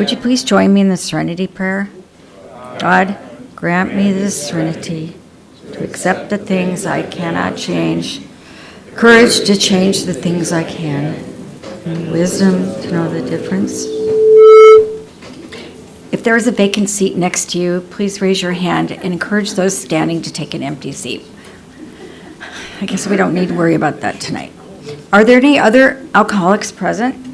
Would you please join me in the serenity prayer? God, grant me the serenity to accept the things I cannot change, courage to change the things I can, and wisdom to know the difference. If there is a vacant seat next to you, please raise your hand and encourage those standing to take an empty seat. I guess we don't need to worry about that tonight. Are there any other alcoholics present?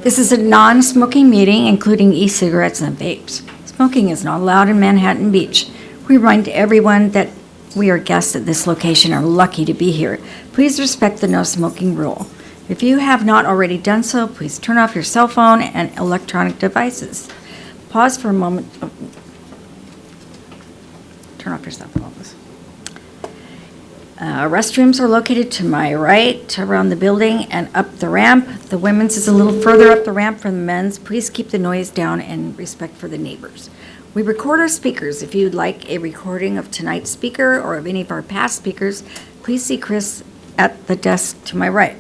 This is a non-smoking meeting, including e-cigarettes and vapes. Smoking is not allowed in Manhattan Beach. We remind everyone that we are guests at this location and are lucky to be here. Please respect the no smoking rule. If you have not already done so, please turn off your cell phone and electronic devices. Pause for a moment. Oh. Turn off your cell phones. Restrooms are located to my right around the building and up the ramp. The women's is a little further up the ramp from the men's. Please keep the noise down and respect for the neighbors. We record our speakers. If you'd like a recording of tonight's speaker or of any of our past speakers, please see Chris at the desk to my right.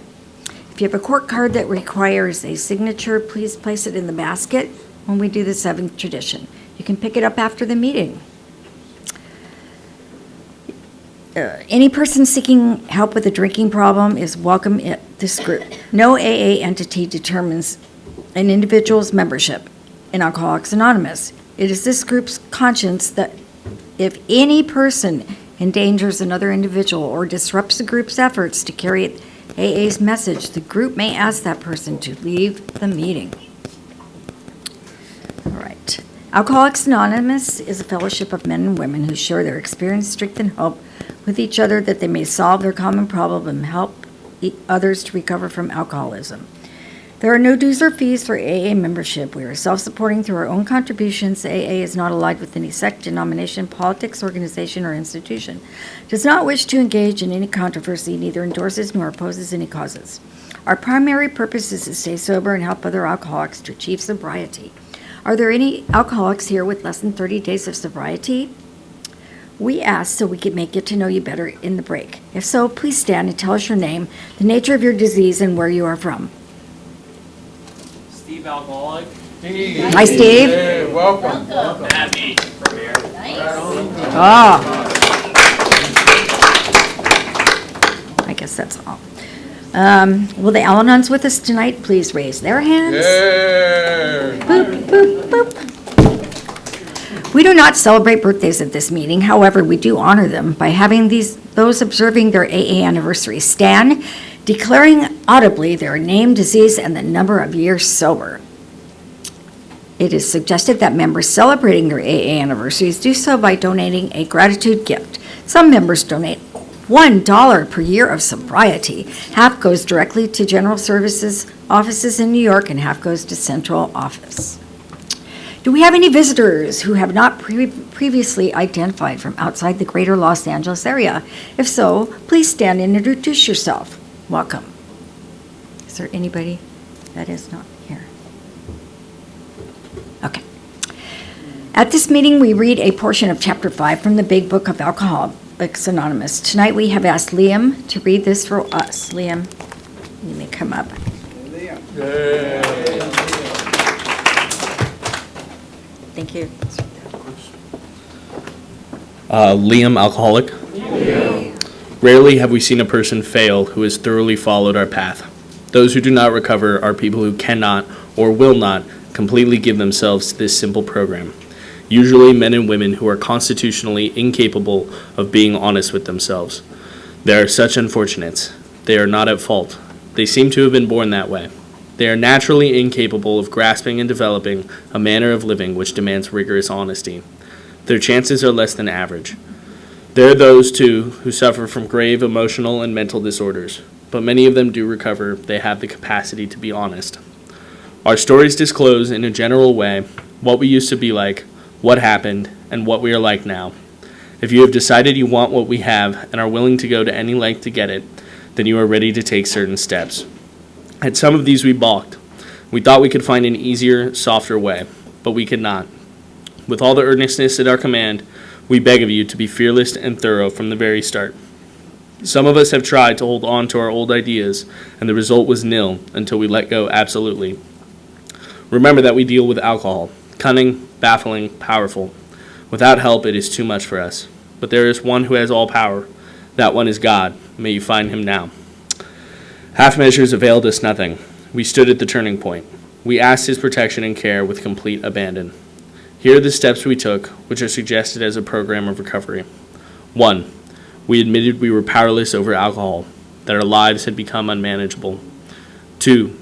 If you have a court card that requires a signature, please place it in the basket when we do the seventh tradition. You can pick it up after the meeting. Any person seeking help with a drinking problem is welcome at this group. No AA entity determines an individual's membership in Alcoholics Anonymous. It is this group's conscience that if any person endangers another individual or disrupts the group's efforts to carry AA's message, the group may ask that person to leave the meeting. All right. Alcoholics Anonymous is a fellowship of men and women who share their experience, strength, and hope with each other that they may solve their common problem and help others to recover from alcoholism. There are no dues or fees for AA membership. We are self-supporting through our own contributions. AA is not allied with any sect, denomination, politics, organization, or institution. Does not wish to engage in any controversy, neither endorses nor opposes any causes. Our primary purpose is to stay sober and help other alcoholics to achieve sobriety. Are there any alcoholics here with less than 30 days of sobriety? We ask so we may get to know you better in the break. If so, please stand and tell us your name, the nature of your disease, and where you are from. Steve, alcoholic. Steve. Hi, Steve. Hey, welcome. Abby from here. Oh. I guess that's all. Will the Al-Anons with us tonight please raise their hands? Hey. Boop, boop, boop. We do not celebrate birthdays at this meeting. However, we do honor them by having those observing their AA anniversary stand, declaring audibly their name, disease, and the number of years sober. It is suggested that members celebrating their AA anniversaries do so by donating a gratitude gift. Some members donate $1 per year of sobriety. Half goes directly to General Services offices in New York, and half goes to Central Office. Do we have any visitors who have not previously identified from outside the greater Los Angeles area? If so, please stand and introduce yourself. Welcome. Is there anybody that is not here? Okay. At this meeting, we read a portion of Chapter 5 from the Big Book of Alcoholics Anonymous. Tonight, we have asked Liam to read this for us. Liam, you may come up. Liam. Thank you. Liam, alcoholic. Rarely have we seen a person fail who has thoroughly followed our path. Those who do not recover are people who cannot or will not completely give themselves to this simple program. Usually men and women who are constitutionally incapable of being honest with themselves. They are such unfortunates. They are not at fault. They seem to have been born that way. They are naturally incapable of grasping and developing a manner of living which demands rigorous honesty. Their chances are less than average. There are those, too, who suffer from grave emotional and mental disorders, but many of them do recover if they have the capacity to be honest. Our stories disclose, in a general way, what we used to be like, what happened, and what we are like now. If you have decided you want what we have and are willing to go to any length to get it, then you are ready to take certain steps. At some of these we balked. We thought we could find an easier, softer way, but we could not. With all the earnestness at our command, we beg of you to be fearless and thorough from the very start. Some of us have tried to hold on to our old ideas, and the result was nil until we let go absolutely. Remember that we deal with alcohol, cunning, baffling, powerful. Without help, it is too much for us. But there is one who has all power. That one is God. May you find him now. Half measures availed us nothing. We stood at the turning point. We asked his protection and care with complete abandon. Here are the steps we took, which are suggested as a program of recovery. 1. We admitted we were powerless over alcohol, that our lives had become unmanageable. 2.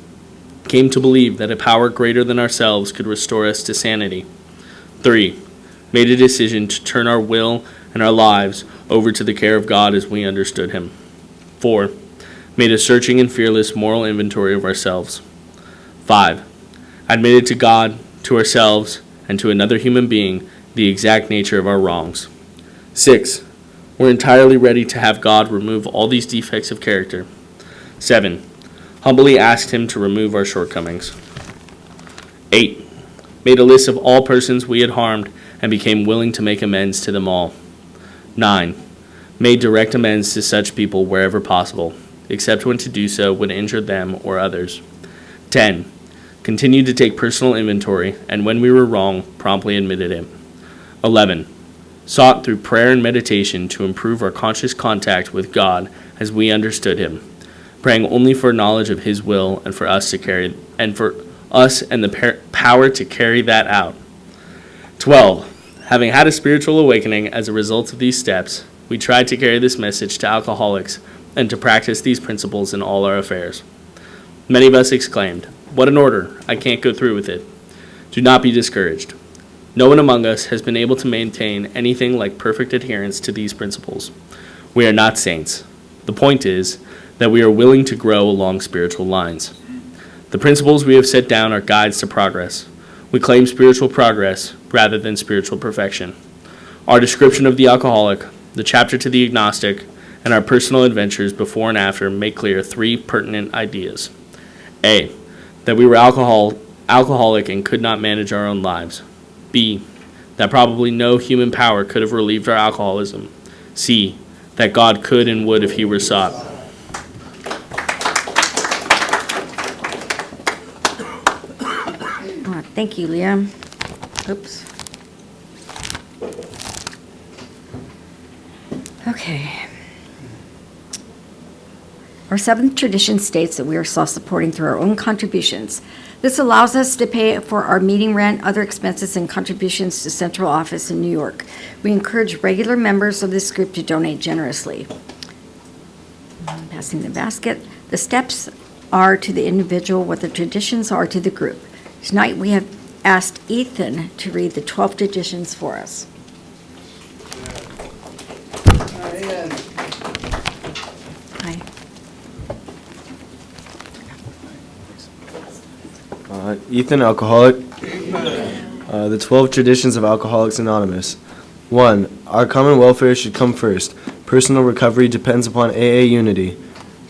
Came to believe that a power greater than ourselves could restore us to sanity. 3. Made a decision to turn our will and our lives over to the care of God as we understood him. 4. Made a searching and fearless moral inventory of ourselves. 5. Admitted to God, to ourselves, and to another human being the exact nature of our wrongs. 6. We're entirely ready to have God remove all these defects of character. 7. Humbly asked him to remove our shortcomings. 8. Made a list of all persons we had harmed and became willing to make amends to them all. 9. Made direct amends to such people wherever possible, except when to do so would injure them or others. 10. Continued to take personal inventory, and when we were wrong, promptly admitted it. 11. Sought through prayer and meditation to improve our conscious contact with God as we understood him, praying only for knowledge of his will and for us the power to carry that out. 12. Having had a spiritual awakening as a result of these steps, we tried to carry this message to alcoholics and to practice these principles in all our affairs. Many of us exclaimed, "What an order! I can't go through with it." Do not be discouraged. No one among us has been able to maintain anything like perfect adherence to these principles. We are not saints. The point is that we are willing to grow along spiritual lines. The principles we have set down are guides to progress. We claim spiritual progress rather than spiritual perfection. Our description of the alcoholic, the chapter to the agnostic, and our personal adventures before and after make clear 3 pertinent ideas. A. That we were alcoholic and could not manage our own lives. B. That probably no human power could have relieved our alcoholism. C. That God could and would if he were sought. Thank you, Liam. Oops. Okay. Our 7th tradition states that we are self-supporting through our own contributions. This allows us to pay for our meeting rent, other expenses, and contributions to central office in New York. We encourage regular members of this group to donate generously. Passing the basket. The steps are to the individual what the traditions are to the group. Tonight we have asked Ethan to read the 12 traditions for us. Hi. Ethan, alcoholic. The 12 traditions of Alcoholics Anonymous. 1. Our common welfare should come first. Personal recovery depends upon AA unity.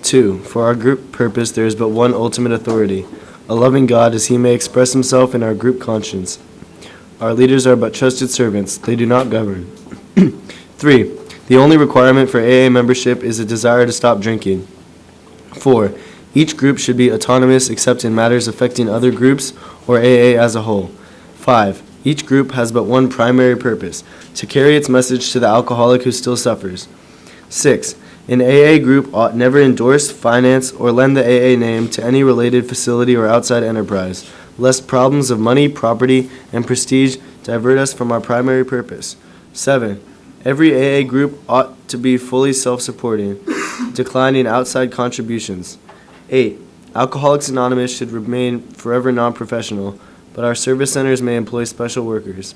2. For our group purpose, there is but one ultimate authority, a loving God as he may express himself in our group conscience. Our leaders are but trusted servants. They do not govern. 3. The only requirement for AA membership is a desire to stop drinking. 4. Each group should be autonomous except in matters affecting other groups or AA as a whole. 5. Each group has but one primary purpose, to carry its message to the alcoholic who still suffers. 6. An AA group ought never endorse, finance, or lend the AA name to any related facility or outside enterprise, lest problems of money, property, and prestige divert us from our primary purpose. 7. Every AA group ought to be fully self-supporting, declining outside contributions. 8. Alcoholics Anonymous should remain forever non-professional, but our service centers may employ special workers.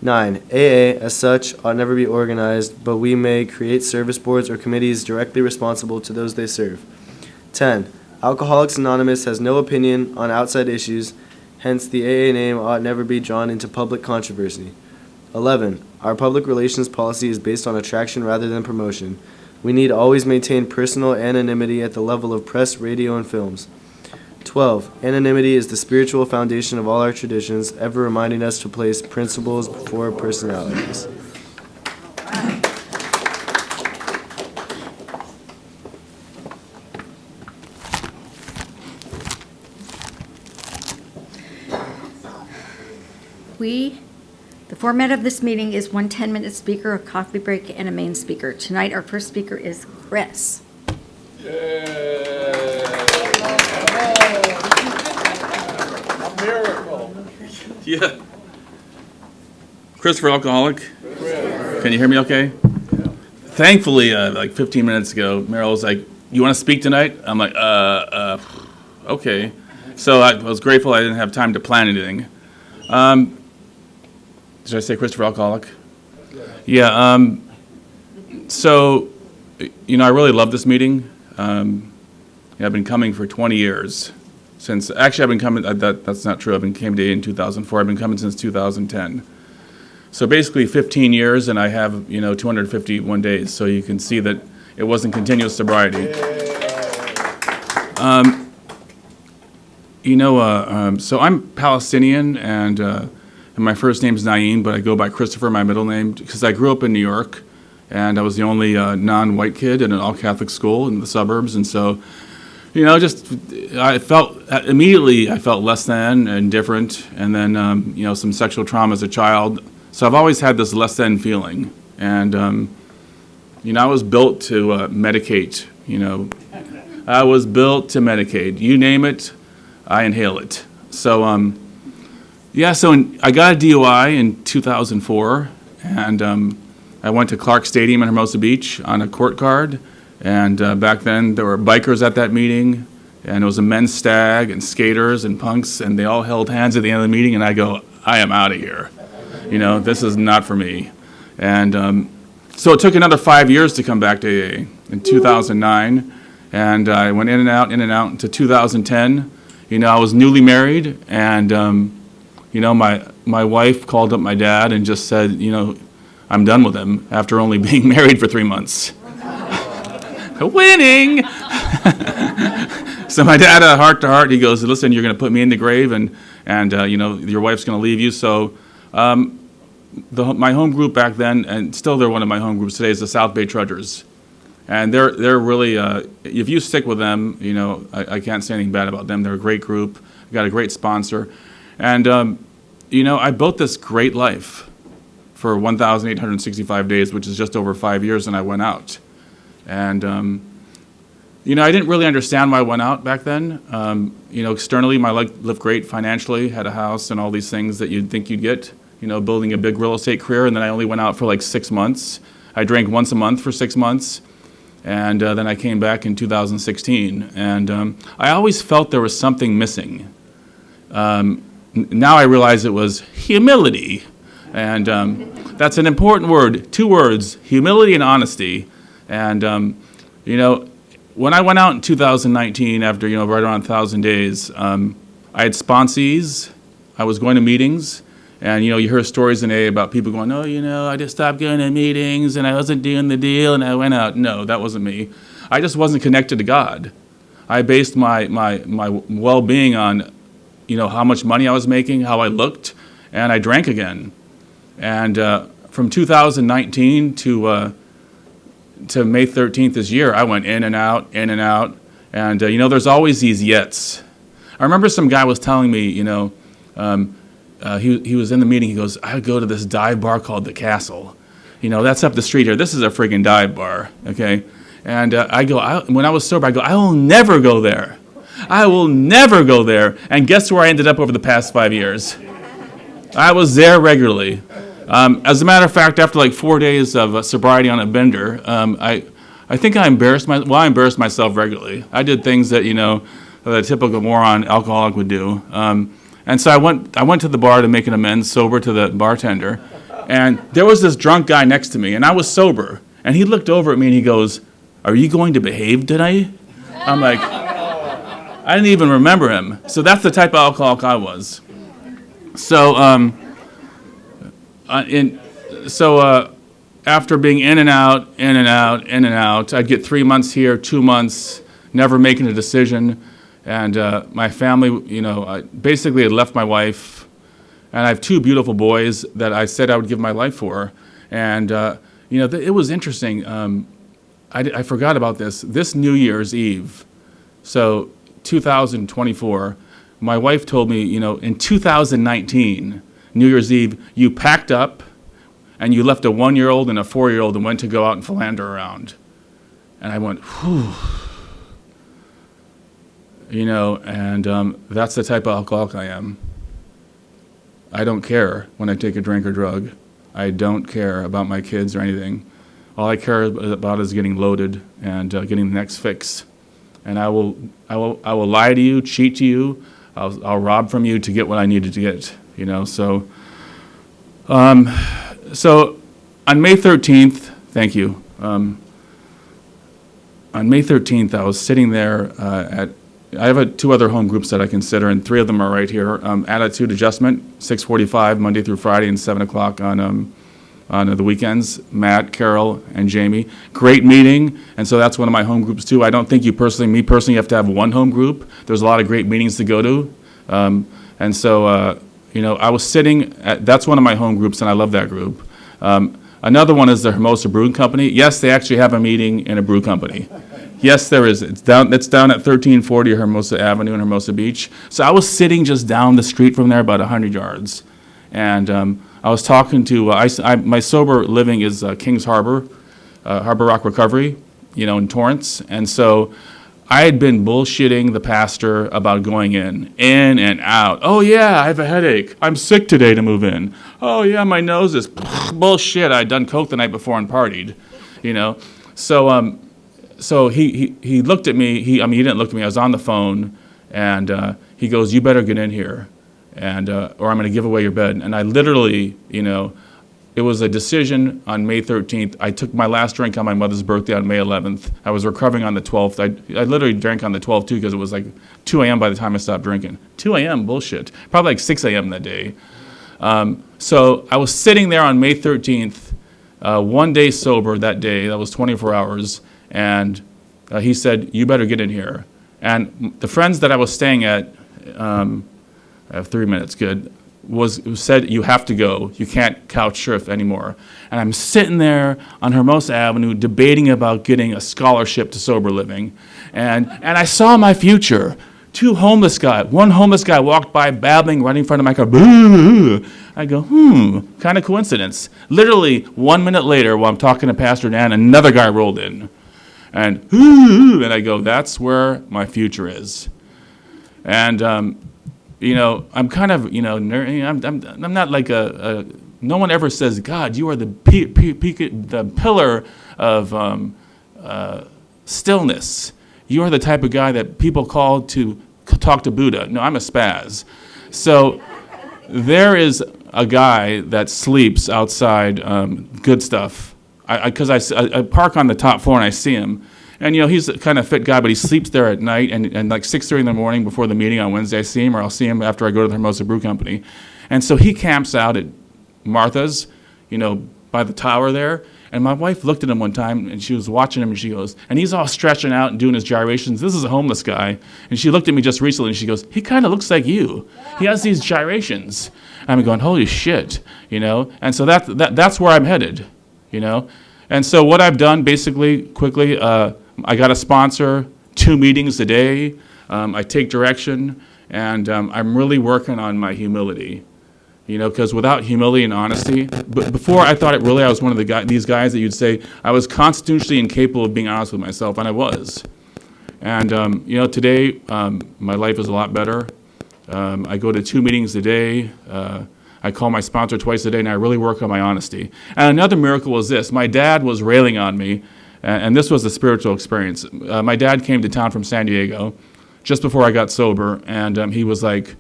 9. AA, as such, ought never be organized, but we may create service boards or committees directly responsible to those they serve. 10. Alcoholics Anonymous has no opinion on outside issues, hence the AA name ought never be drawn into public controversy. 11. Our public relations policy is based on attraction rather than promotion. We need always maintain personal anonymity at the level of press, radio, and films. 12. Anonymity is the spiritual foundation of all our traditions, ever reminding us to place principles before personalities. The format of this meeting is one 10-minute speaker, a coffee break, and a main speaker. Tonight, our first speaker is Chris. A miracle. Yeah. Christopher, alcoholic. Can you hear me okay? Thankfully, like 15 minutes ago, Merrill was like, "You want to speak tonight?" I'm like, okay. So I was grateful I didn't have time to plan anything. Did I say Christopher, alcoholic? Yeah. So, I really love this meeting. I've been coming for 20 years. I've been coming, that's not true. Came to AA in 2004. I've been coming since 2010. So basically 15 years, and I have, 251 days. So you can see that it wasn't continuous sobriety. So I'm Palestinian, and my first name is Naeem, but I go by Christopher, my middle name, because I grew up in New York, and I was the only non-white kid in an all-Catholic school in the suburbs, and so, I felt less than and different, and then, some sexual trauma as a child. So I've always had this less than feeling, and, I was built to medicate, I was built to medicate. You name it, I inhale it. So, I got a DUI in 2004, and I went to Clark Stadium in Hermosa Beach on a court card, and back then there were bikers at that meeting, and it was a men's stag and skaters and punks, and they all held hands at the end of the meeting, and I go, I am out of here. This is not for me. And so it took another 5 years to come back to AA in 2009, and I went in and out into 2010. I was newly married, and my wife called up my dad and just said, I'm done with him after only being married for 3 months. Winning! So my dad, heart to heart, he goes, listen, you're going to put me in the grave, and your wife's going to leave you. So my home group back then, and still they're one of my home groups today, is the South Bay Trudgers. And they're really, if you stick with them, I can't say anything bad about them. They're a great group. We've got a great sponsor. And, I built this great life for 1,865 days, which is just over 5 years, and I went out. And, I didn't really understand why I went out back then. Externally, my life lived great financially, had a house and all these things that you'd think you'd get, building a big real estate career. And then I only went out for like 6 months. I drank once a month for 6 months. And then I came back in 2016. And I always felt there was something missing. Now I realize it was humility. And that's an important word. 2 words, humility and honesty. And, when I went out in 2019, after, right around 1,000 days, I had sponsees. I was going to meetings. And, you hear stories in AA about people going, oh, I just stopped going to meetings and I wasn't doing the deal and I went out. No, that wasn't me. I just wasn't connected to God. I based my well-being on, how much money I was making, how I looked, and I drank again. And from 2019 to May 13th this year, I went in and out. And, there's always these yets. I remember some guy was telling me, he was in the meeting, he goes, I go to this dive bar called The Castle. That's up the street here. This is a friggin' dive bar, okay? And when I was sober, I will never go there. I will never go there. And guess where I ended up over the past 5 years? I was there regularly. As a matter of fact, after like 4 days of sobriety on a bender, I think I embarrassed myself regularly. I did things that, that a typical moron alcoholic would do. And so I went to the bar to make an amends, sober, to the bartender. And there was this drunk guy next to me, and I was sober. And he looked over at me and he goes, are you going to behave tonight? I'm like, I didn't even remember him. So that's the type of alcoholic I was. So, after being in and out, I'd get 3 months here, 2 months, never making a decision. And my family, I basically had left my wife. And I have 2 beautiful boys that I said I would give my life for. And, it was interesting. I forgot about this. This New Year's Eve, so 2024, my wife told me, in 2019, New Year's Eve, you packed up and you left a 1-year-old and a 4-year-old and went to go out and philander around. And I went, whew. You know, and that's the type of alcoholic I am. I don't care when I take a drink or drug. I don't care about my kids or anything. All I care about is getting loaded and getting the next fix. And I will lie to you, cheat to you. I'll rob from you to get what I needed to get. You know, so so on May 13th, thank you. On May 13th, I was sitting there I have 2 other home groups that I consider, and 3 of them are right here. Attitude Adjustment, 6:45 Monday through Friday, and 7 o'clock on the weekends. Matt, Carol, and Jamie. Great meeting, and so that's one of my home groups too. I don't think me personally, you have to have one home group. There's a lot of great meetings to go to, and so you know, I was sitting that's one of my home groups, and I love that group. Another one is the Hermosa Brewing Company. Yes, they actually have a meeting in a brew company. Yes, there is. It's down at 1340 Hermosa Avenue in Hermosa Beach. So I was sitting just down the street from there, about 100 yards. And I was talking to, my sober living is Kings Harbor, Harbor Rock Recovery, you know, in Torrance. And so I had been bullshitting the pastor about going in and out. Oh, yeah, I have a headache. I'm sick today to move in. Oh, yeah, my nose is bullshit. I'd done coke the night before and partied, you know. So he looked at me. He didn't look at me. I was on the phone, and he goes, "You better get in here, and or I'm going to give away your bed." And I literally, you know, it was a decision on May 13th. I took my last drink on my mother's birthday on May 11th. I was recovering on the 12th. I literally drank on the 12th too, because it was like 2 a.m. by the time I stopped drinking. 2 a.m. bullshit. Probably like 6 a.m. that day. So I was sitting there on May 13th, 1 day sober that day. That was 24 hours. And he said, "You better get in here." And the friends that I was staying at, I have 3 minutes, good, said, "You have to go. You can't couch surf anymore." And I'm sitting there on Hermosa Avenue debating about getting a scholarship to sober living. And I saw my future. One homeless guy walked by babbling right in front of my car. Boo! I go, kind of coincidence. Literally 1 minute later, while I'm talking to Pastor Dan, another guy rolled in. And I go, that's where my future is. And you know, I'm kind of, you know, I'm not like no one ever says, "God, you are the pillar of stillness. You are the type of guy that people call to talk to Buddha." No, I'm a spaz. So there is a guy that sleeps outside Good Stuff. Because I park on the top floor and I see him. And, you know, he's a kind of fit guy, but he sleeps there at night. And like 6:30 in the morning before the meeting on Wednesday, I see him, or I'll see him after I go to the Hermosa Brew Company. And so he camps out at Martha's, you know, by the tower there. And my wife looked at him one time, and she was watching him, and she goes, and he's all stretching out and doing his gyrations. This is a homeless guy. And she looked at me just recently, and she goes, "He kind of looks like you. He has these gyrations." And I'm going, holy shit, you know. And so that's where I'm headed. You know, and so what I've done basically, quickly, I got a sponsor, 2 meetings a day. I take direction, and I'm really working on my humility. You know, because without humility and honesty, but before I thought I was one of these guys that you'd say I was constitutionally incapable of being honest with myself, and I was. And you know, today my life is a lot better. I go to 2 meetings a day. I call my sponsor twice a day, and I really work on my honesty. And another miracle was this. My dad was railing on me, and this was a spiritual experience. My dad came to town from San Diego just before I got sober, and he was like,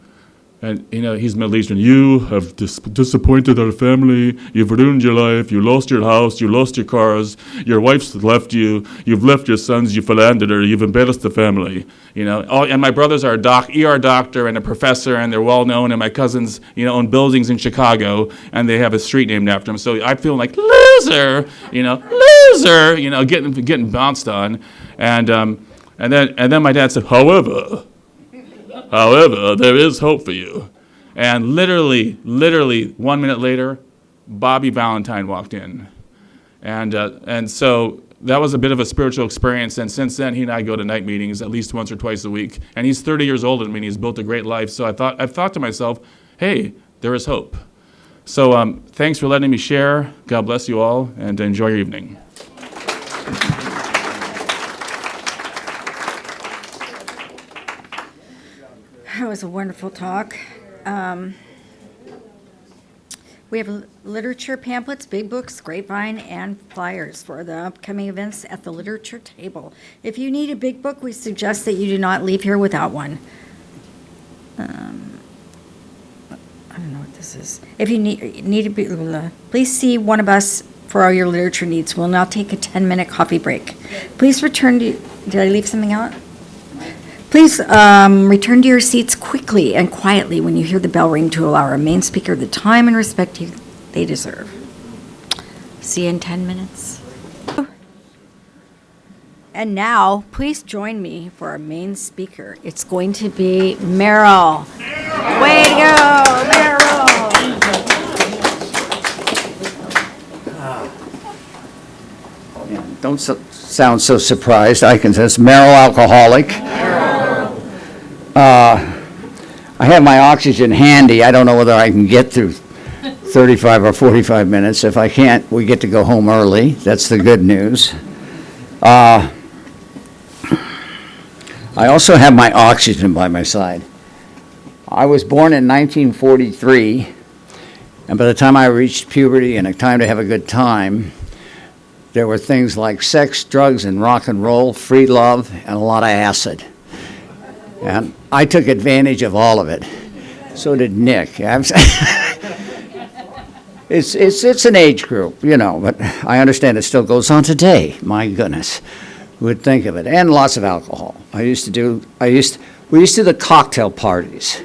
and you know, he's Middle Eastern. "You have disappointed our family. You've ruined your life. You lost your house. You lost your cars. Your wife's left you. You've left your sons. You philandered her. You've embarrassed the family." You know, and my brothers are a ER doctor and a professor, and they're well known. And my cousins, you know, own buildings in Chicago, and they have a street named after them. So I feel like loser, you know, getting bounced on, and then my dad said, However, there is hope for you. And literally 1 minute later, Bobby Valentine walked in. And so that was a bit of a spiritual experience. And since then, he and I go to night meetings at least once or twice a week. And he's 30 years older than me, and he's built a great life. So I've thought to myself, hey, there is hope. So thanks for letting me share. God bless you all, and enjoy your evening. That was a wonderful talk. We have literature pamphlets, big books, grapevine, and flyers for the upcoming events at the literature table. If you need a big book, we suggest that you do not leave here without one. I don't know what this is. If you need to be, please see one of us for all your literature needs. We'll now take a 10-minute coffee break. Please return to, did I leave something out? Please return to your seats quickly and quietly when you hear the bell ring to allow our main speaker the time and respect they deserve. See you in 10 minutes. And now, please join me for our main speaker. It's going to be Merrill. Way to go, Merrill! Don't sound so surprised. I can say it's Merrill alcoholic. I have my oxygen handy. I don't know whether I can get through 35 or 45 minutes. If I can't, we get to go home early. That's the good news. I also have my oxygen by my side. I was born in 1943, and by the time I reached puberty and a time to have a good time, there were things like sex, drugs, and rock and roll, free love, and a lot of acid. And I took advantage of all of it. So did Nick. It's an age group, you know, but I understand it still goes on today. My goodness, who would think of it? And lots of alcohol. We used to do the cocktail parties.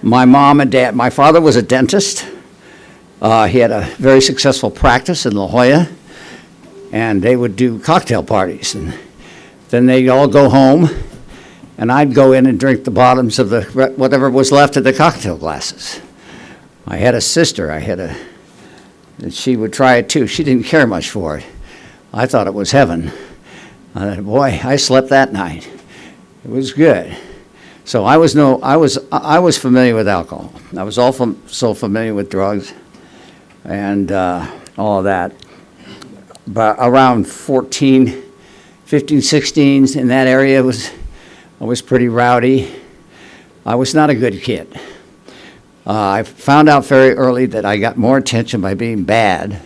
My mom and dad, my father was a dentist. He had a very successful practice in La Jolla, and they would do cocktail parties. And then they'd all go home, and I'd go in and drink the bottoms of whatever was left of the cocktail glasses. I had a sister. And she would try it too. She didn't care much for it. I thought it was heaven. Boy, I slept that night. It was good. So I was familiar with alcohol. I was also familiar with drugs and all of that. But around 14, 15, 16, in that area, I was pretty rowdy. I was not a good kid. I found out very early that I got more attention by being bad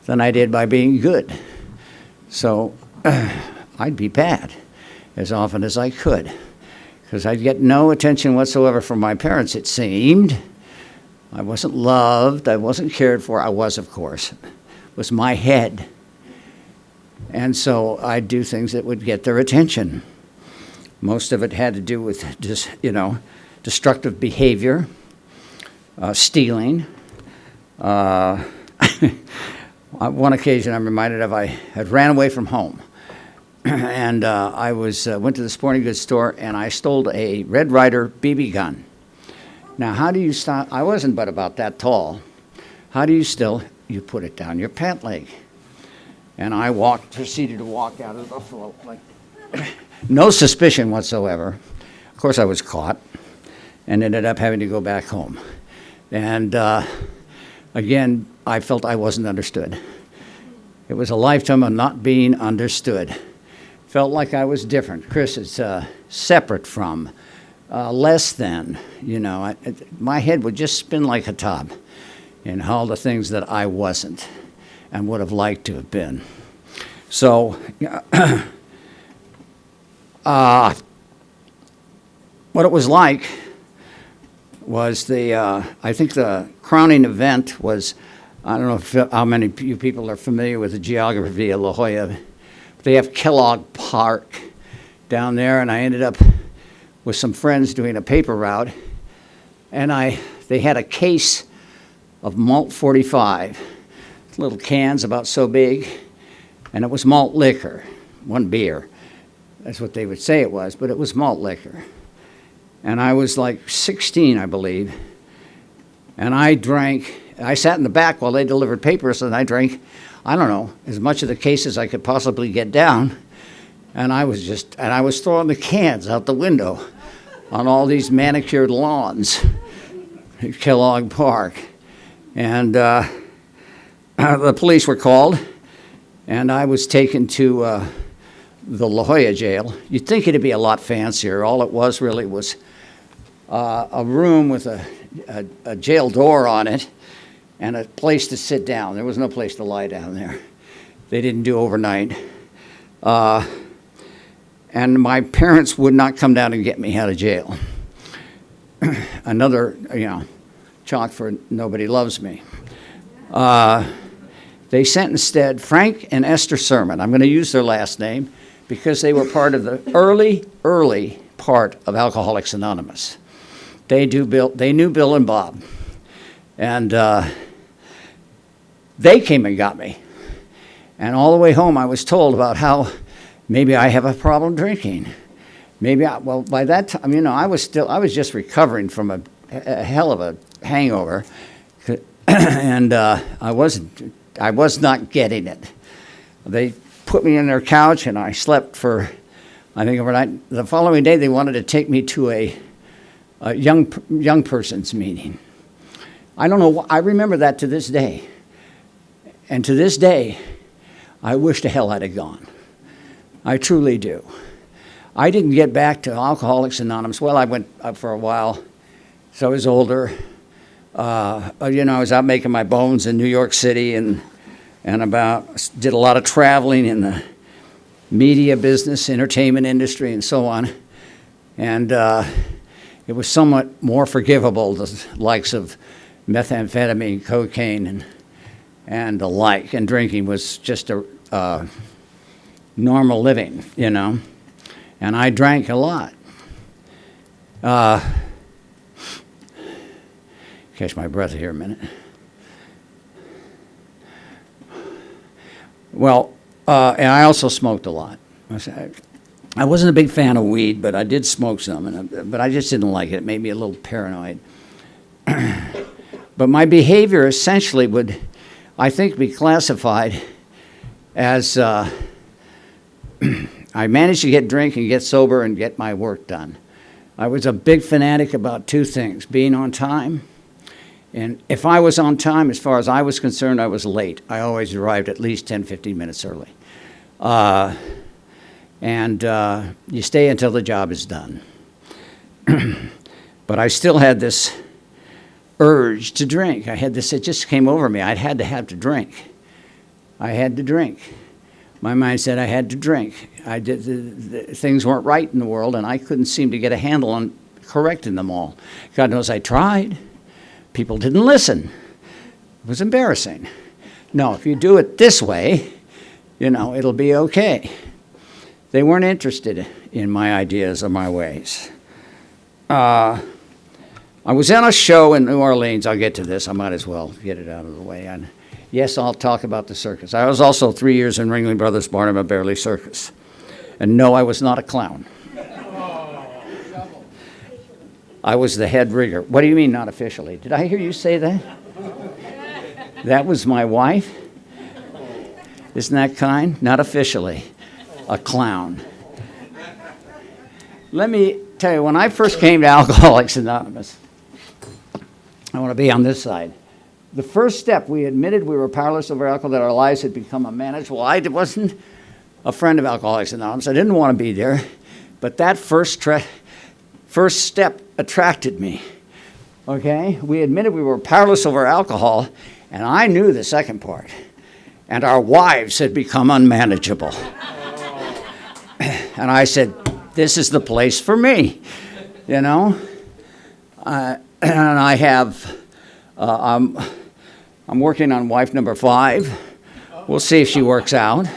than I did by being good. So I'd be bad as often as I could, because I'd get no attention whatsoever from my parents, it seemed. I wasn't loved. I wasn't cared for. I was, of course. It was my head. And so I'd do things that would get their attention. Most of it had to do with just, destructive behavior, stealing. On one occasion I'm reminded of, I had ran away from home. And I went to the sporting goods store, and I stole a Red Ryder BB gun. Now, how do you stop? I wasn't but about that tall. How do you steal? You put it down your pant leg. And I proceeded to walk out of the Buffalo, like, no suspicion whatsoever. Of course, I was caught and ended up having to go back home. And again, I felt I wasn't understood. It was a lifetime of not being understood. Felt like I was different. Chris is separate from, less than, my head would just spin like a top in all the things that I wasn't and would have liked to have been. So, what it was like was I think the crowning event was, I don't know how many of you people are familiar with the geography of La Jolla. They have Kellogg Park down there, and I ended up with some friends doing a paper route, and they had a case of malt 45, little cans about so big, and it was malt liquor, one beer. That's what they would say it was, but it was malt liquor. And I was like 16, I believe, and I sat in the back while they delivered papers, and I drank, I don't know, as much of the case as I could possibly get down, and I was throwing the cans out the window on all these manicured lawns at Kellogg Park. And the police were called, and I was taken to the La Jolla jail. You'd think it'd be a lot fancier. All it was really was a room with a jail door on it and a place to sit down. There was no place to lie down there. They didn't do overnight. And my parents would not come down and get me out of jail. Another, chalk for nobody loves me. They sent instead Frank and Esther Sermon. I'm going to use their last name because they were part of the early part of Alcoholics Anonymous. They knew Bill and Bob. And they came and got me. And all the way home I was told about how maybe I have a problem drinking. By that time, I was just recovering from a hell of a hangover. And I was not getting it. They put me in their couch and I slept for, I think, overnight. The following day they wanted to take me to a young person's meeting. I don't know, I remember that to this day. And to this day, I wish to hell I'd have gone. I truly do. I didn't get back to Alcoholics Anonymous. Well, I went up for a while, so I was older. I was out making my bones in New York City and did a lot of traveling in the media business, entertainment industry, and so on. And it was somewhat more forgivable, the likes of methamphetamine, cocaine, and the like. And drinking was just a normal living, And I drank a lot. Catch my breath here a minute. Well, and I also smoked a lot. I wasn't a big fan of weed, but I did smoke some, but I just didn't like it. It made me a little paranoid. But my behavior essentially would, I think, be classified as I managed to get drink and get sober and get my work done. I was a big fanatic about two things, being on time. And if I was on time, as far as I was concerned, I was late. I always arrived at least 10, 15 minutes early. And you stay until the job is done. But I still had this urge to drink. It just came over me. I had to have to drink. I had to drink. My mind said I had to drink. Things weren't right in the world, and I couldn't seem to get a handle on correcting them all. God knows I tried. People didn't listen. It was embarrassing. No, if you do it this way, it'll be okay. They weren't interested in my ideas or my ways. I was on a show in New Orleans. I'll get to this. I might as well get it out of the way. And yes, I'll talk about the circus. I was also 3 years in Ringling Brothers Barnum and Bailey Circus. And no, I was not a clown. I was the head rigger. What do you mean, not officially? Did I hear you say that? That was my wife? Isn't that kind? Not officially. A clown. Let me tell you, when I first came to Alcoholics Anonymous, I want to be on this side. The first step, we admitted we were powerless over alcohol, that our lives had become unmanageable. I wasn't a friend of Alcoholics Anonymous. I didn't want to be there. But that first step attracted me. Okay? We admitted we were powerless over alcohol, and I knew the second part. And our wives had become unmanageable. And I said, this is the place for me, And I have, I'm working on wife number 5. We'll see if she works out.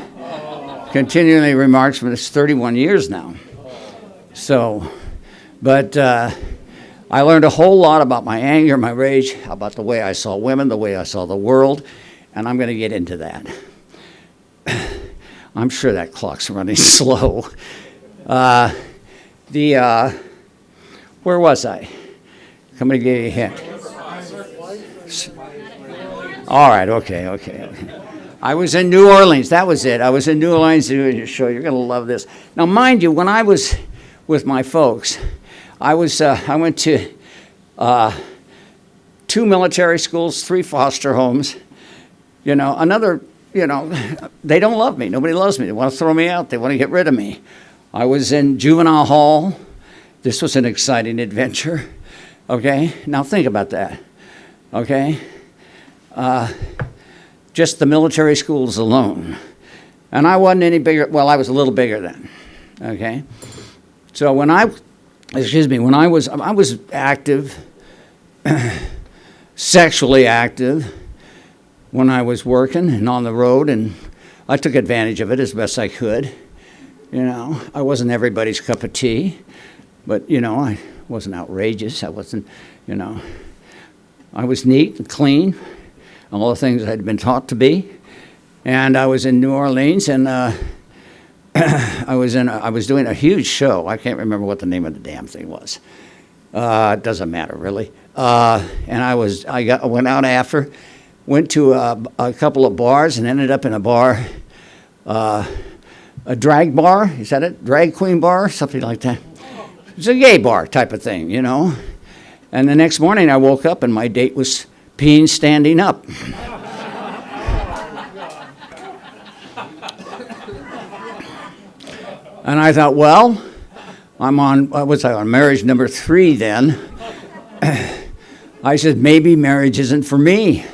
Continually remarks for this 31 years now. So, but I learned a whole lot about my anger, my rage, about the way I saw women, the way I saw the world, and I'm going to get into that. I'm sure that clock's running slow. Where was I? I'm going to give you a hint. All right, okay. I was in New Orleans. That was it. I was in New Orleans doing a show. You're going to love this. Now, mind you, when I was with my folks, I went to 2 military schools, 3 foster homes. You know, they don't love me. Nobody loves me. They want to throw me out. They want to get rid of me. I was in juvenile hall. This was an exciting adventure. Okay? Now think about that. Okay? Just the military schools alone. And I wasn't any bigger. Well, I was a little bigger then. Okay? So when I was active, sexually active, when I was working and on the road, and I took advantage of it as best I could. You know, I wasn't everybody's cup of tea, but, you know, I wasn't outrageous. I wasn't, you know, I was neat and clean, all the things I'd been taught to be. And I was in New Orleans, and I was doing a huge show. I can't remember what the name of the damn thing was. It doesn't matter, really. And I went out after, went to a couple of bars, and ended up in a bar, a drag bar. Is that it? Drag queen bar, something like that. It's a gay bar type of thing, you know. And the next morning, I woke up, and my date was peeing standing up. And I thought, well, I'm on, what was I on, marriage number 3 then. I said, maybe marriage isn't for me.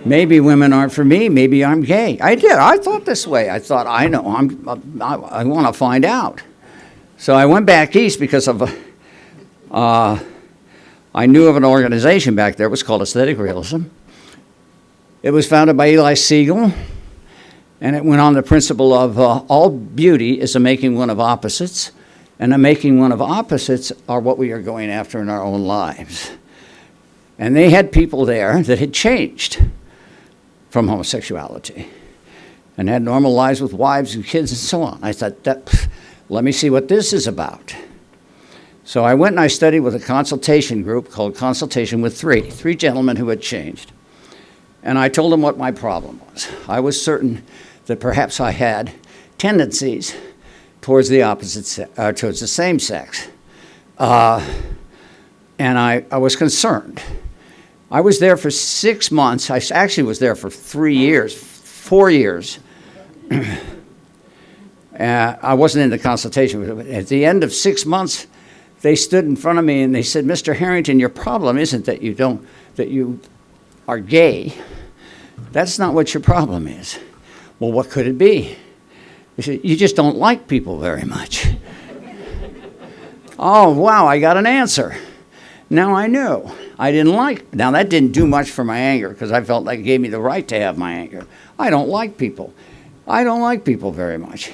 Maybe women aren't for me. Maybe I'm gay. I did. I thought this way. I thought, I know, I want to find out. So I went back east because of, I knew of an organization back there. It was called Aesthetic Realism. It was founded by Eli Siegel. And it went on the principle of all beauty is a making one of opposites, and a making one of opposites are what we are going after in our own lives. And they had people there that had changed from homosexuality and had normal lives with wives and kids and so on. I thought, let me see what this is about. So I went and I studied with a consultation group called Consultation with three gentlemen who had changed. And I told them what my problem was. I was certain that perhaps I had tendencies towards the opposite, towards the same sex. And I was concerned. I was there for 6 months. I actually was there for 4 years. I wasn't in the consultation, but at the end of 6 months, they stood in front of me and they said, Mr. Harrington, your problem isn't that you are gay. That's not what your problem is. Well, what could it be? They said, you just don't like people very much. Oh, wow, I got an answer. Now I knew. I didn't like, now that didn't do much for my anger because I felt like it gave me the right to have my anger. I don't like people. I don't like people very much.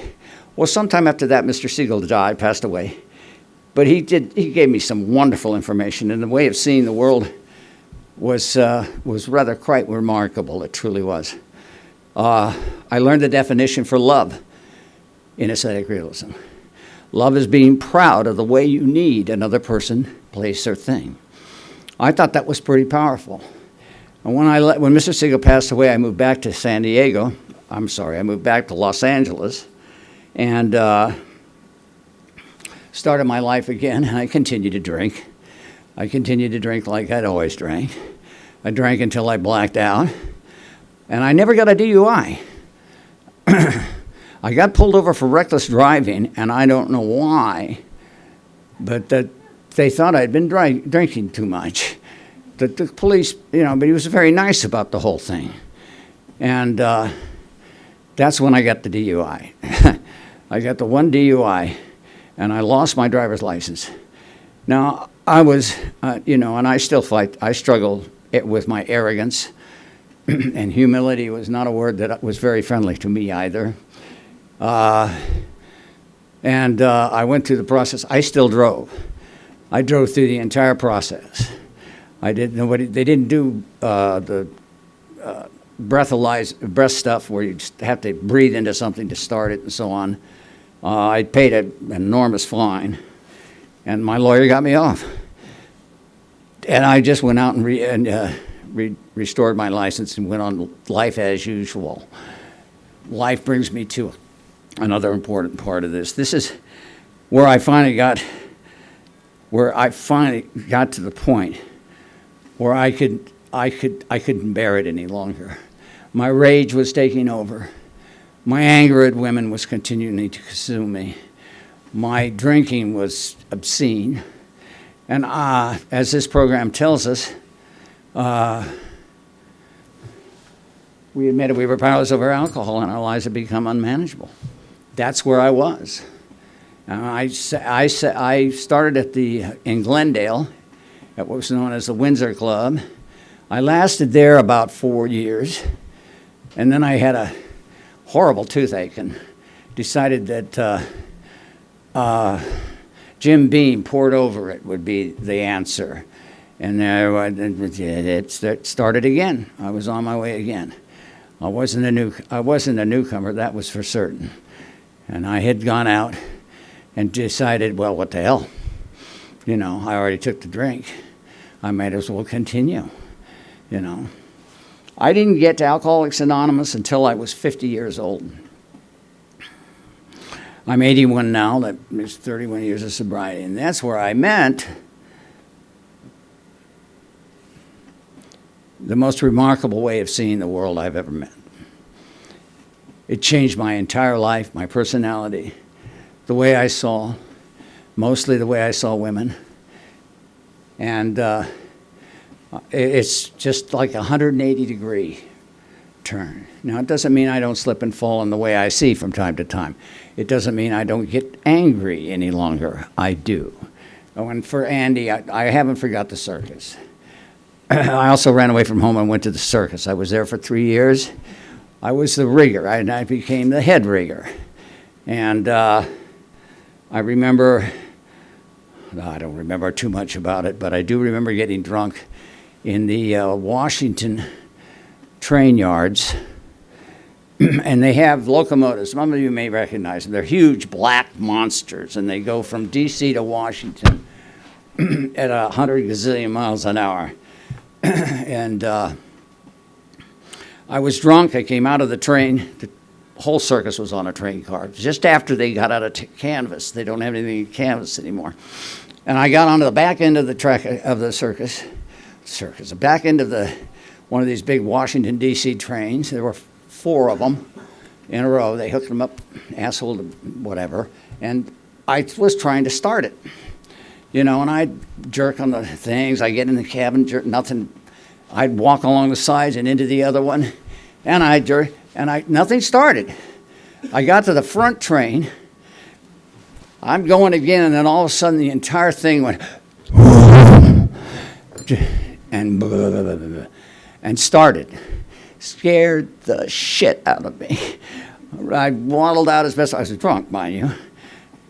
Well, sometime after that, Mr. Siegel died, passed away. But he gave me some wonderful information, and the way of seeing the world was rather quite remarkable. It truly was. I learned the definition for love in aesthetic realism. Love is being proud of the way you need another person, place, or thing. I thought that was pretty powerful. And when Mr. Siegel passed away, I moved back to San Diego. I moved back to Los Angeles and started my life again, and I continued to drink. I continued to drink like I'd always drank. I drank until I blacked out, and I never got a DUI. I got pulled over for reckless driving, and I don't know why, but they thought I'd been drinking too much. The police, but he was very nice about the whole thing. And that's when I got the DUI. I got the one DUI, and I lost my driver's license. Now, I was, and I still fight. I struggle with my arrogance, and humility was not a word that was very friendly to me either. And I went through the process. I still drove. I drove through the entire process. They didn't do the breath stuff where you just have to breathe into something to start it and so on. I paid an enormous fine, and my lawyer got me off. And I just went out and restored my license and went on life as usual. Life brings me to another important part of this. This is where I finally got to the point where I could I couldn't bear it any longer. My rage was taking over. My anger at women was continuing to consume me. My drinking was obscene. And as this program tells us, we admitted we were powerless over alcohol and our lives had become unmanageable. That's where I was. I started in Glendale at what was known as the Windsor Club. I lasted there about 4 years, and then I had a horrible toothache and decided that Jim Beam poured over it would be the answer. And it started again. I was on my way again. I wasn't a newcomer, that was for certain. And I had gone out and decided, well, what the hell? I already took the drink. I might as well continue, I didn't get to Alcoholics Anonymous until I was 50 years old. I'm 81 now, that is 31 years of sobriety, and that's where I met the most remarkable way of seeing the world I've ever met. It changed my entire life, my personality, the way I saw, mostly the way I saw women. And it's just like a 180-degree turn. Now, it doesn't mean I don't slip and fall in the way I see from time to time. It doesn't mean I don't get angry any longer. I do. Oh, and for Andy, I haven't forgot the circus. I also ran away from home and went to the circus. I was there for 3 years. I was the rigger. I became the head rigger. And I remember, I don't remember too much about it, but I do remember getting drunk in the Washington train yards. And they have locomotives. Some of you may recognize them. They're huge black monsters, and they go from D.C. to Washington at 100 gazillion miles an hour. And I was drunk. I came out of the train. The whole circus was on a train car. Just after they got out of canvas. They don't have anything in canvas anymore. And I got onto the back end of the track of the circus, the back end of one of these big Washington, D.C. trains. There were 4 of them in a row. They hooked them up, asshole to whatever. And I was trying to start it. And I'd jerk on the things. I get in the cabin, jerk, nothing. I'd walk along the sides and into the other one, and I'd jerk, and nothing started. I got to the front train. I'm going again, and then all of a sudden the entire thing went and started. Scared the shit out of me. I waddled out as best I was drunk, mind you.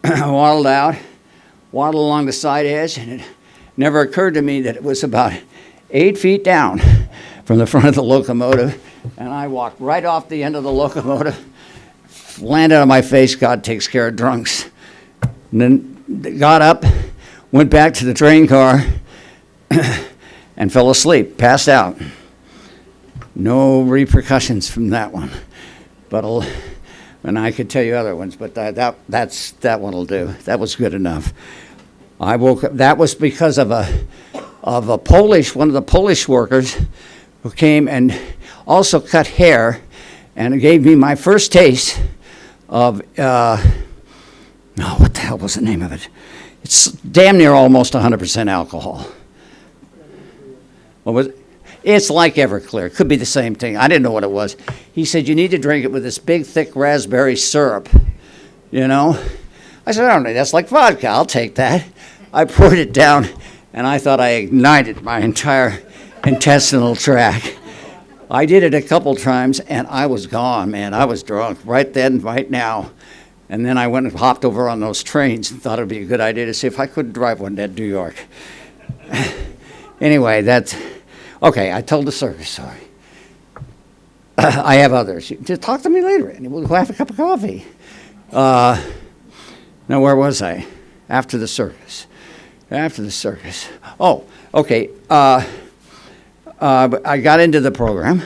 I waddled along the side edge, and it never occurred to me that it was about 8 feet down from the front of the locomotive, and I walked right off the end of the locomotive, landed on my face. God takes care of drunks. And then got up, went back to the train car, and fell asleep, passed out. No repercussions from that one. And I could tell you other ones, but that one will do. That was good enough. I woke up. That was because of one of the Polish workers who came and also cut hair and gave me my first taste of, what the hell was the name of it? It's damn near almost 100% alcohol. What was it? It's like Everclear. It could be the same thing. I didn't know what it was. He said, you need to drink it with this big, thick raspberry syrup, I said, I don't know, that's like vodka. I'll take that. I poured it down, and I thought I ignited my entire intestinal tract. I did it a couple times, and I was gone, man. I was drunk right then, right now. And then I went and hopped over on those trains and thought it would be a good idea to see if I could drive one to New York. Anyway, okay, I told the circus story. I have others. Just talk to me later, and we'll have a cup of coffee. Now, where was I? After the circus. Oh, okay. I got into the program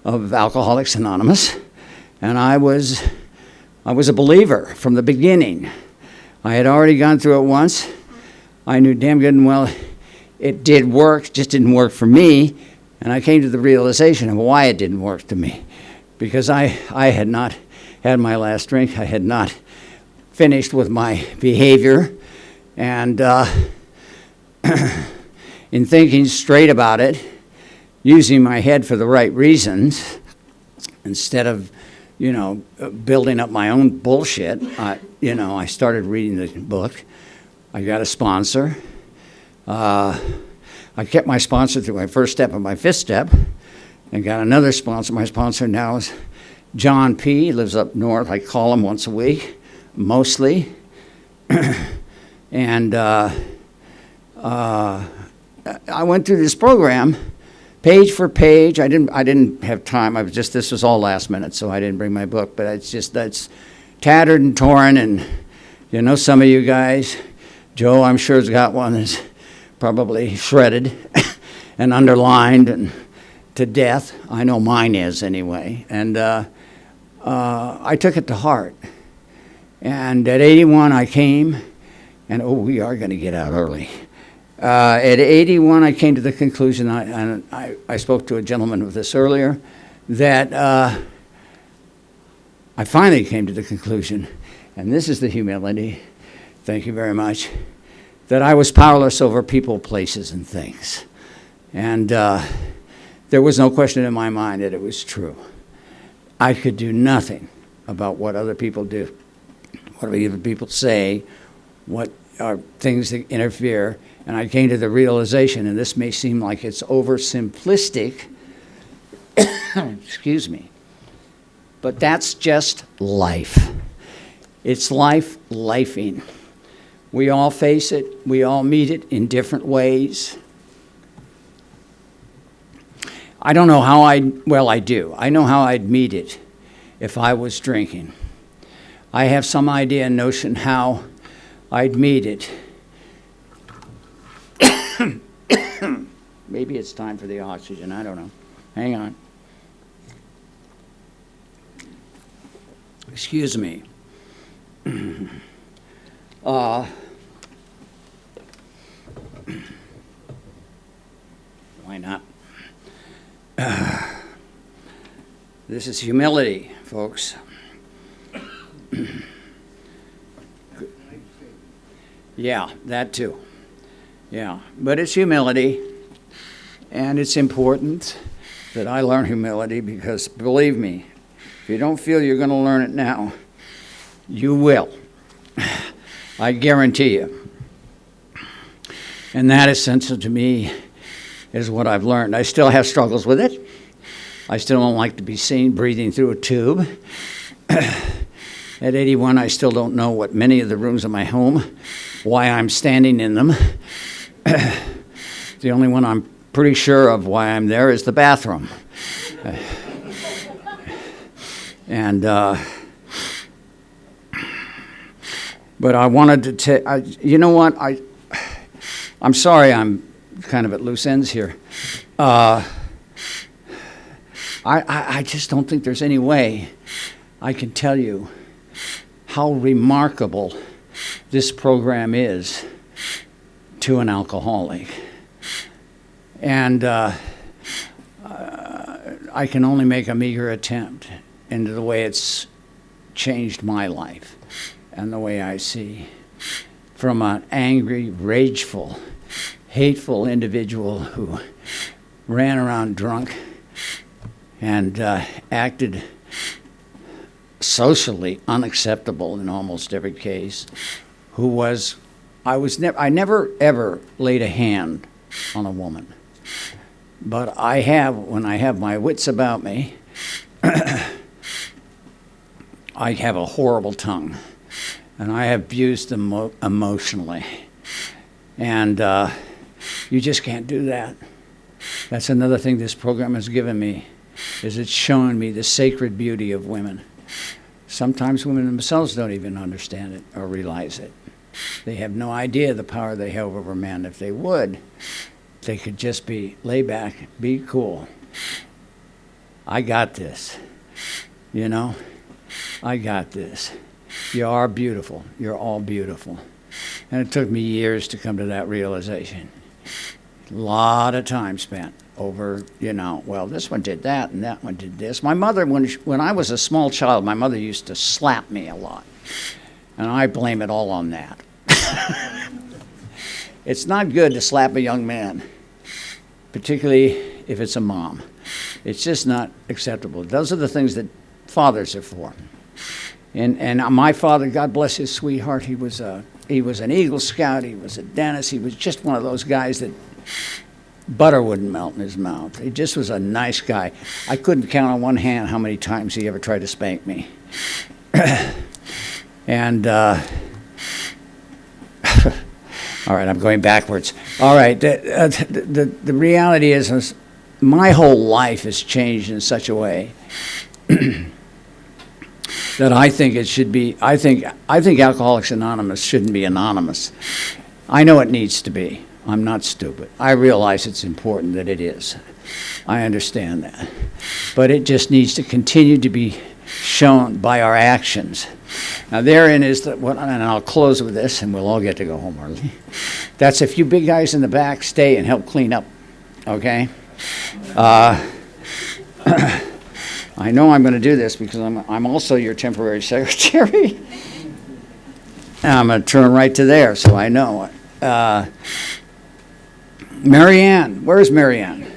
of Alcoholics Anonymous, and I was a believer from the beginning. I had already gone through it once. I knew damn good and well it did work, just didn't work for me, And I came to the realization of why it didn't work to me. Because I had not had my last drink. I had not finished with my behavior. And in thinking straight about it, using my head for the right reasons, instead of, building up my own bullshit, I started reading the book. I got a sponsor. I kept my sponsor through my first step and my fifth step, and got another sponsor. My sponsor now is John P. He lives up north. I call him once a week, mostly. And I went through this program, page for page. I didn't have time. This was all last minute, so I didn't bring my book. But that's tattered and torn, and some of you guys, Joe, I'm sure has got one that's probably shredded and underlined and to death. I know mine is anyway. And I took it to heart. And at 81, I came, and we are going to get out early. At 81, I came to the conclusion, and I spoke to a gentleman with this earlier, that I finally came to the conclusion, and this is the humility, thank you very much, that I was powerless over people, places, and things. And there was no question in my mind that it was true. I could do nothing about what other people do, what other people say, what are things that interfere. And I came to the realization, and this may seem like it's oversimplistic, excuse me, but that's just life. It's lifing. We all face it. We all meet it in different ways. I don't know how I do. I know how I'd meet it if I was drinking. I have some idea and notion how I'd meet it. Maybe it's time for the oxygen. I don't know. Hang on. Excuse me. Why not? This is humility, folks. Yeah, that too. Yeah, but it's humility, and it's important that I learn humility because, believe me, if you don't feel you're going to learn it now, you will. I guarantee you. And that, essential to me, is what I've learned. I still have struggles with it. I still don't like to be seen breathing through a tube. At 81, I still don't know what many of the rooms in my home, why I'm standing in them. The only one I'm pretty sure of why I'm there is the bathroom. But I wanted to you know what? I'm sorry I'm kind of at loose ends here. I just don't think there's any way I can tell you how remarkable this program is to an alcoholic. And I can only make a meager attempt into the way it's changed my life and the way I see. From an angry, rageful, hateful individual who ran around drunk and acted socially unacceptable in almost every case, I never ever laid a hand on a woman. But when I have my wits about me, I have a horrible tongue, and I have abused them emotionally. And you just can't do that. That's another thing this program has given me, is it's shown me the sacred beauty of women. Sometimes women themselves don't even understand it or realize it. They have no idea the power they have over men. If they would, they could just lay back, be cool. I got this. I got this. You are beautiful. You're all beautiful. And it took me years to come to that realization. A lot of time spent over, well, this one did that and that one did this. My mother, when I was a small child, my mother used to slap me a lot. And I blame it all on that. It's not good to slap a young man, particularly if it's a mom. It's just not acceptable. Those are the things that fathers are for. And my father, God bless his sweetheart, he was an Eagle Scout, he was a dentist, he was just one of those guys that butter wouldn't melt in his mouth. He just was a nice guy. I couldn't count on one hand how many times he ever tried to spank me. And, all right, I'm going backwards. All right, the reality is my whole life has changed in such a way that I think it should be, I think Alcoholics Anonymous shouldn't be anonymous. I know it needs to be. I'm not stupid. I realize it's important that it is. I understand that. But it just needs to continue to be shown by our actions. Now therein is and I'll close with this and we'll all get to go home early. That's if you big guys in the back stay and help clean up, okay? I know I'm going to do this because I'm also your temporary secretary. And I'm going to turn right to there so I know. Mary Ann, where's Mary Ann?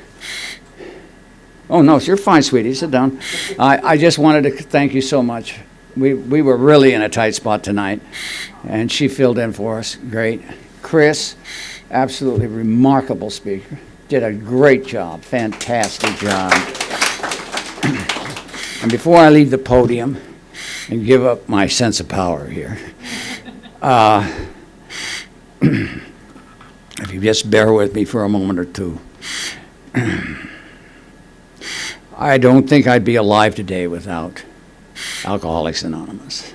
Oh, no, you're fine, sweetie. Sit down. I just wanted to thank you so much. We were really in a tight spot tonight, and she filled in for us. Great. Chris, absolutely remarkable speaker. Did a great job. Fantastic job. And before I leave the podium and give up my sense of power here, if you just bear with me for a moment or two. I don't think I'd be alive today without Alcoholics Anonymous.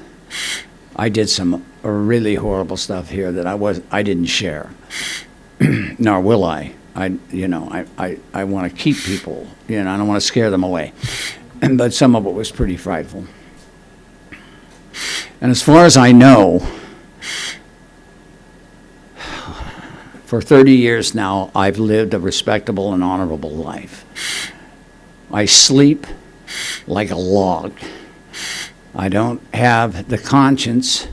I did some really horrible stuff here that I didn't share, nor will I. I want to keep people, I don't want to scare them away. But some of it was pretty frightful. And as far as I know, for 30 years now, I've lived a respectable and honorable life. I sleep like a log. I don't have, the conscience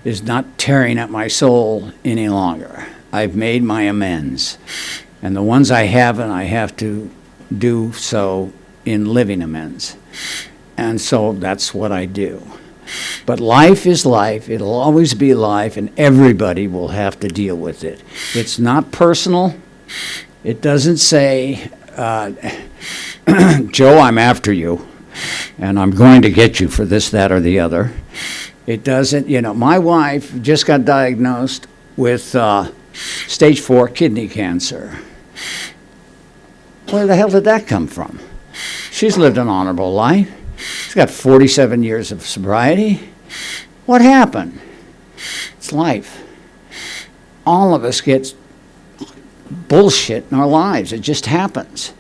is not tearing at my soul any longer. I've made my amends. And the ones I haven't, I have to do so in living amends. And so that's what I do. But life is life. It'll always be life, and everybody will have to deal with it. It's not personal. It doesn't say, Joe, I'm after you, and I'm going to get you for this, that, or the other. It doesn't, my wife just got diagnosed with stage 4 kidney cancer. Where the hell did that come from? She's lived an honorable life. She's got 47 years of sobriety. What happened? It's life. All of us get bullshit in our lives. It just happens.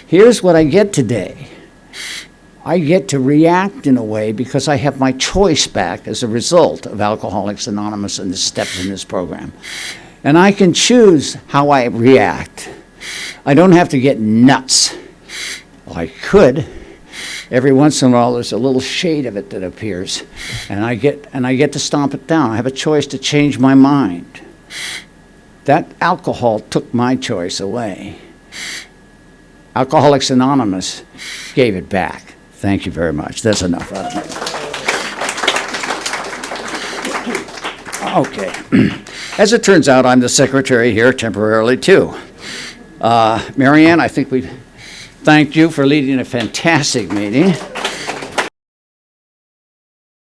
Here's what I get today. I get to react in a way because I have my choice back as a result of Alcoholics Anonymous and the steps in this program. And I can choose how I react. I don't have to get nuts. Well, I could. Every once in a while, there's a little shade of it that appears, and I get to stomp it down. I have a choice to change my mind. That alcohol took my choice away. Alcoholics Anonymous gave it back. Thank you very much. That's enough out of me. Okay. As it turns out, I'm the secretary here temporarily too. Mary Ann, I think we thank you for leading a fantastic meeting.